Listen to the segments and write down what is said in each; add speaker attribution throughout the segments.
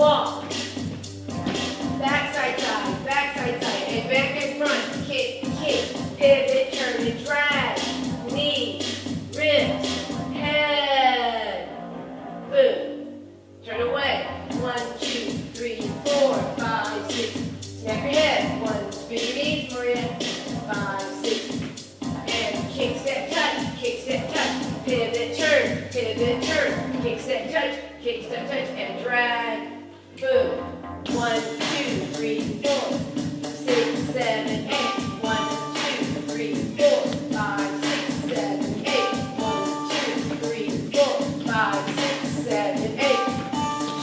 Speaker 1: walk. Back side, and back and front. Kick, pivot, turn and drag. Knee, wrist, head. Boom. Turn away. 1, 2, 3, 4, 5, 6. Snap your head. 1, spin your knees, Maria. 5, 6. And kick, step, touch, pivot, turn, kick, step, touch, and drag. Boom. 1, 2, 3, 4, 6, 7, 8. 1, 2, 3, 4, 5, 6, 7, 8. 1, 2, 3, 4, 5, 6, 7, 8.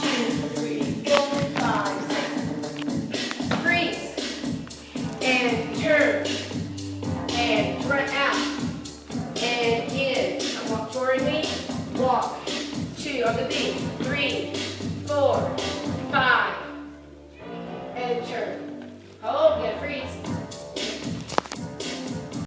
Speaker 1: 2, 3, 4, 5, 6. Freeze. And turn. And front out. And in. Walk toward me. Walk. 2 on the beat. 3, 4, 5.